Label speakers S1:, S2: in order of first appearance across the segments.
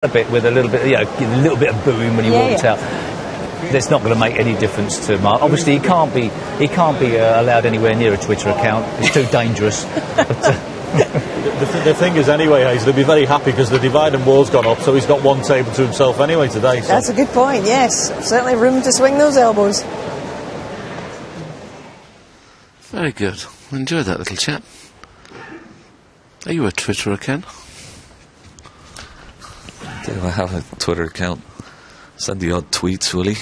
S1: a bit with a little bit, a little bit of booing when he walked out. That's not going to make any difference to Mark. Obviously, he can't be allowed anywhere near a Twitter account. It's too dangerous.
S2: The thing is, anyway, Hayes, they'll be very happy because the divide and wall's gone up, so he's got one table to himself anyway today. So.
S3: That's a good point. Yes, certainly room to swing those elbows.
S4: Very good. Enjoyed that little chat. Are you a Twitter account?
S5: Do I have a Twitter account? Send the odd tweets, will he?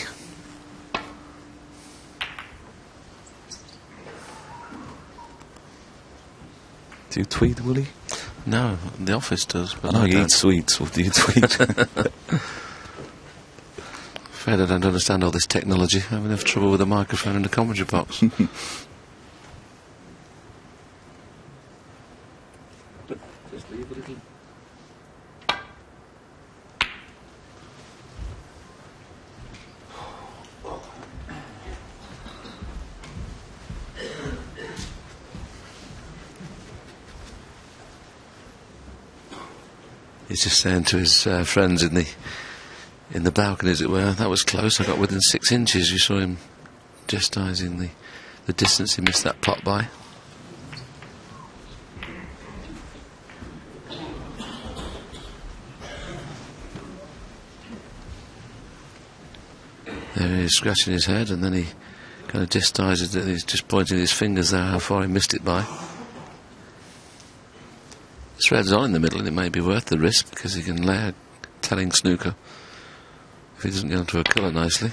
S5: Do you tweet, Willie?
S4: No, the office does. But
S5: I know you eat sweets. What do you tweet?
S4: Afraid I don't understand all this technology. I have enough trouble with a microphone in the commentary box. Just leave a little. He's just saying to his friends in the balcony, as it were, that was close. I got within 6 inches. You saw him gestising the distance he missed that pot by. There he is, scratching his head, and then he kind of gestises that he's just pointing his fingers there how far he missed it by. This red's on in the middle, and it may be worth the risk because he can lay a telling snooker if he doesn't get onto a colour nicely.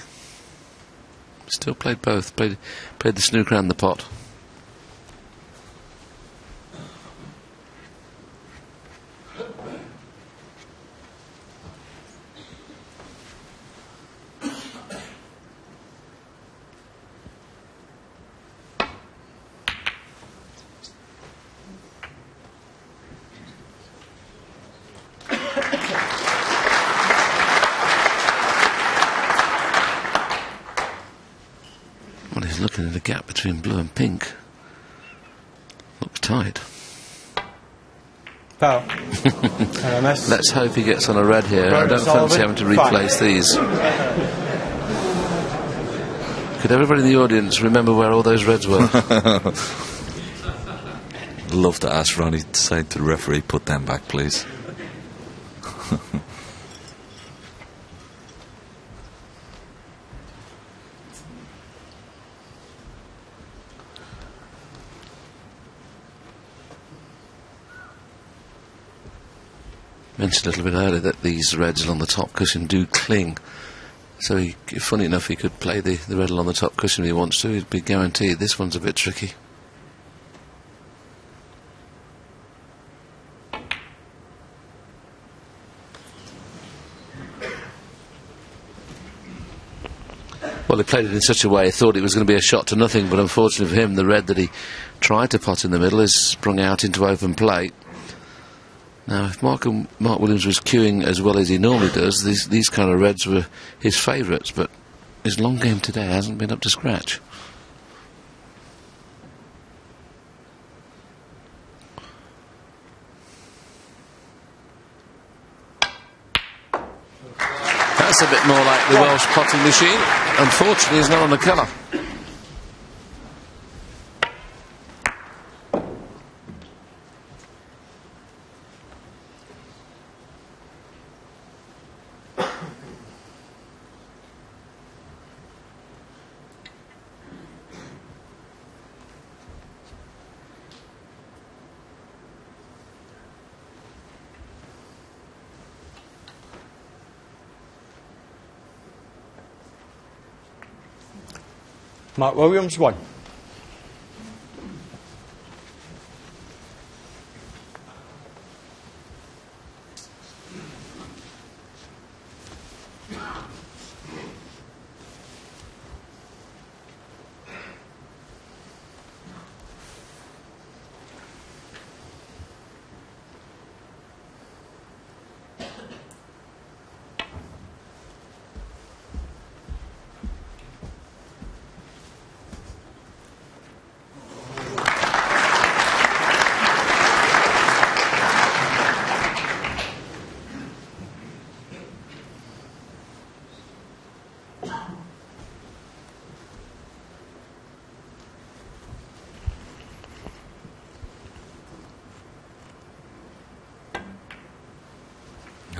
S4: Still played both, played the snooker and the pot. Looking at the gap between blue and pink. Looks tight.
S6: Foul.
S4: Let's hope he gets on a red here. I don't fancy having to replace these. Could everybody in the audience remember where all those reds were?
S5: Love to ask Ronnie to say to the referee, put them back, please.
S4: Mentioned a little bit earlier that these reds along the top cushion do cling. So, funny enough, he could play the red along the top cushion if he wants to. He'd be guaranteed. This one's a bit tricky. Well, he played it in such a way he thought it was going to be a shot to nothing, but unfortunately for him, the red that he tried to pot in the middle has sprung out into open play. Now, if Mark Williams was cueing as well as he normally does, these kind of reds were his favourites, but his long game today hasn't been up to scratch. That's a bit more like the Welsh potting machine. Unfortunately, he's not on the colour.
S6: Mark Williams, 1.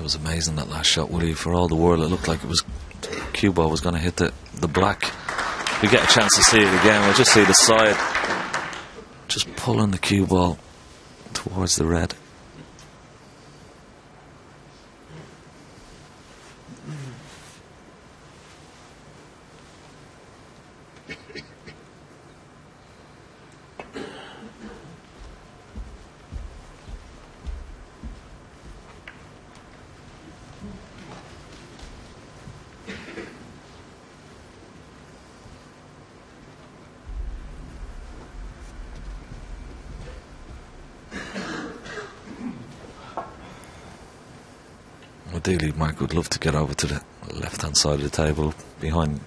S5: was amazing, that last shot, Woody. For all the world, it looked like it was cue ball was going to hit the black. If we get a chance to see it again, we'll just see the side just pulling the cue ball towards the red. Ideally, Mark would love to get over to the left-hand side of the table behind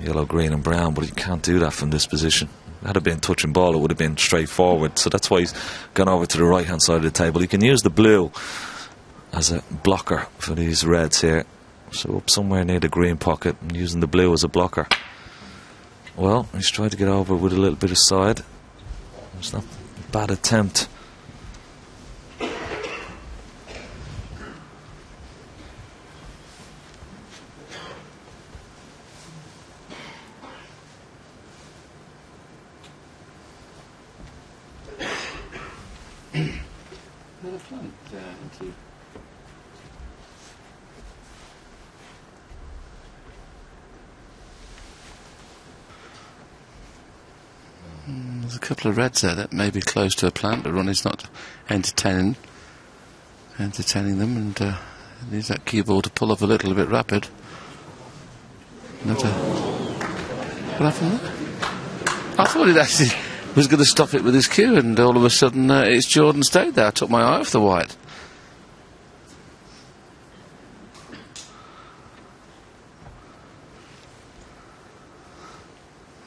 S5: yellow, green and brown, but he can't do that from this position. Had it been touch and ball, it would have been straightforward, so that's why he's gone over to the right-hand side of the table. He can use the blue as a blocker for these reds here, so up somewhere near the green pocket and using the blue as a blocker. Well, he's tried to get over with a little bit of side. It's not a bad attempt.
S4: There's a couple of reds there that may be close to a plant, but Ronnie's not entertaining them, and needs that cue ball to pull off a little bit rapid. What happened there? I thought it actually was going to stop it with his cue, and all of a sudden it's Jordan stayed there. I took my eye off the white.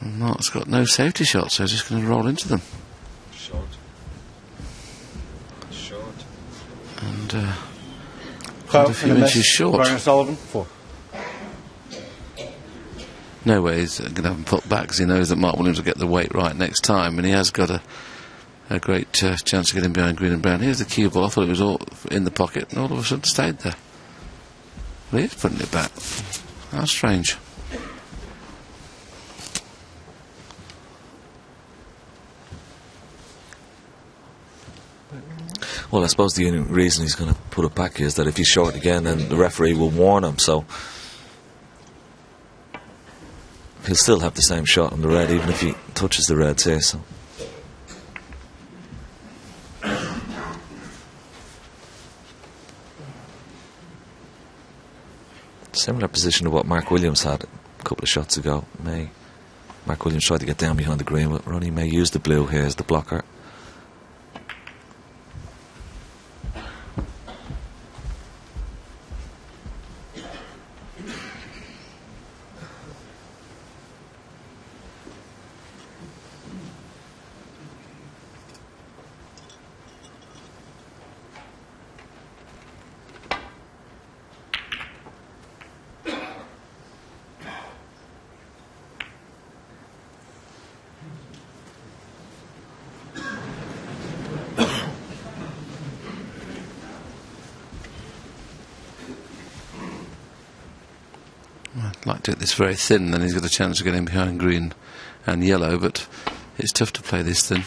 S4: And Mark's got no safety shot, so he's just going to roll into them.
S6: Short.
S4: And quite a few inches short.
S6: Brian Sullivan, 4.
S4: No way he's going to have him put back, because he knows that Mark Williams will get the weight right next time, and he has got a great chance to get him behind green and brown. Here's the cue ball. I thought it was all in the pocket, and all of a sudden stayed there. Well, he is putting it back. How strange.
S5: Well, I suppose the only reason he's going to put it back is that if he's short again, then the referee will warn him, so he'll still have the same shot on the red, even if he touches the reds here. So similar position to what Mark Williams had a couple of shots ago. Mark Williams tried to get down behind the green, but Ronnie may use the blue here as the blocker.
S4: I'd like to get this very thin, then he's got a chance of getting behind green and yellow, but it's tough to play this thin.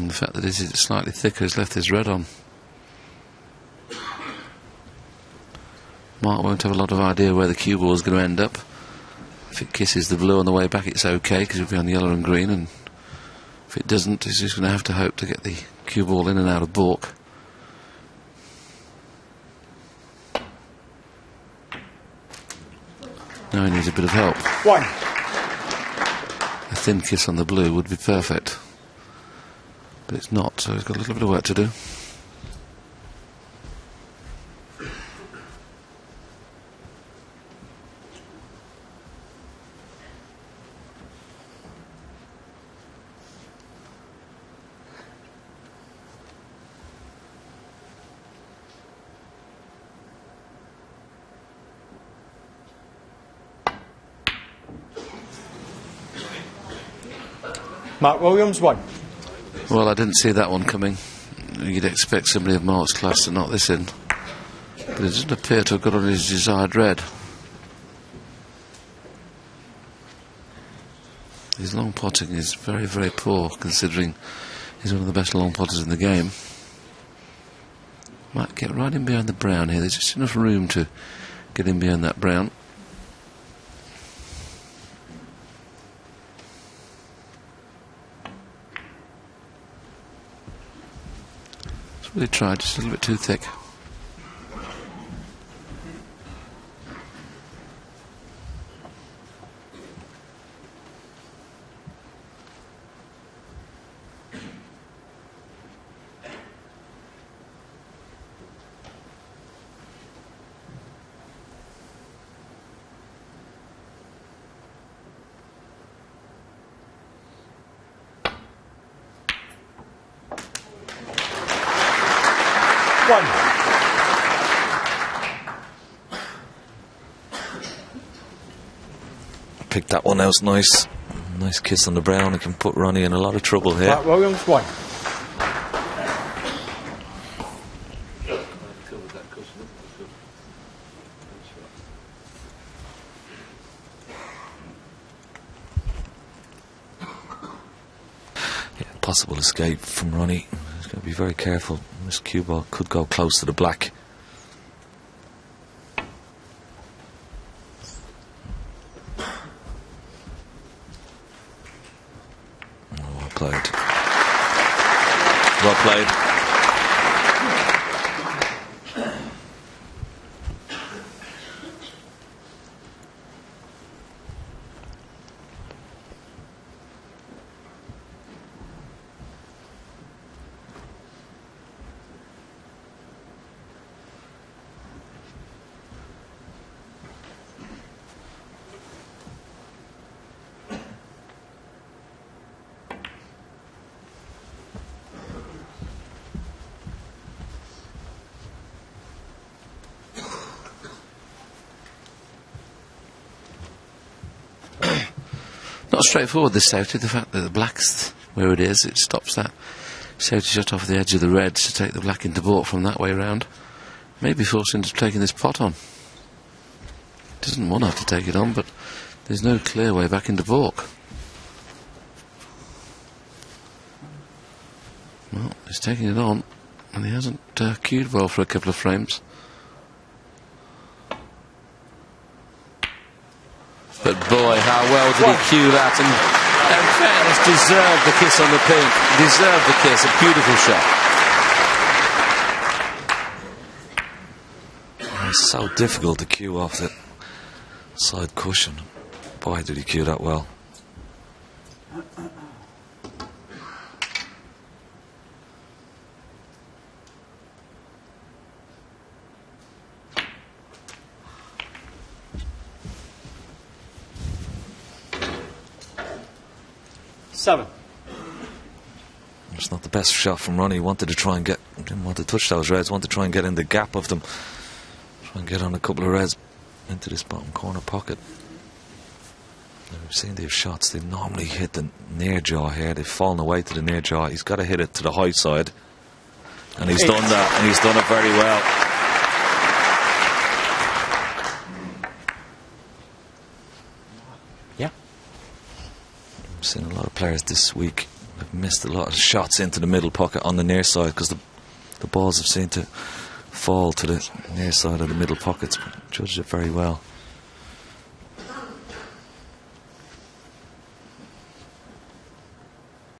S4: The fact that it's slightly thicker has left his red on. Mark won't have a lot of idea where the cue ball is going to end up. If it kisses the blue on the way back, it's okay, because it'll be on yellow and green, and if it doesn't, he's just going to have to hope to get the cue ball in and out of baulk. Now he needs a bit of help.
S6: 1.
S4: A thin kiss on the blue would be perfect, but it's not, so he's got a little bit of work to do.
S6: Mark Williams, 1.
S4: Well, I didn't see that one coming. you'd expect somebody of Mark's class to knock this in. But it doesn't appear to have got on his desired red. His long potting is very, very poor, considering he's one of the best long potters in the game. Might get right in behind the brown here. There's just enough room to get in behind that brown. It's really tried, just a little bit too thick.
S5: Picked that one out nice. Nice kiss on the brown. It can put Ronnie in a lot of trouble here.
S6: Williams, 1.
S5: Yeah, possible escape from Ronnie. He's got to be very careful. This cue ball could go close to the black. Well played. Well played.
S4: Not straightforward, this safety. The fact that the black's where it is, it stops that safety shot off the edge of the reds to take the black into baulk from that way round. Maybe forced into taking this pot on. Doesn't want to have to take it on, but there's no clear way back into baulk. Well, he's taking it on, and he hasn't cued well for a couple of frames. But boy, how well did he cue that, and in fairness, deserved the kiss on the pink. Deserved the kiss, a beautiful shot.
S5: It's so difficult to cue off the side cushion. Boy, did he cue that well. It's not the best shot from Ronnie. He wanted to try and get, didn't want to touch those reds, wanted to try and get in the gap of them. Try and get on a couple of reds into this bottom corner pocket. Now, we've seen these shots, they normally hit the near jaw here. They've fallen away to the near jaw. He's got to hit it to the high side. And he's done that, and he's done it very well. I've seen a lot of players this week have missed a lot of shots into the middle pocket on the near side because the balls have seemed to fall to the near side of the middle pockets, but judged it very well.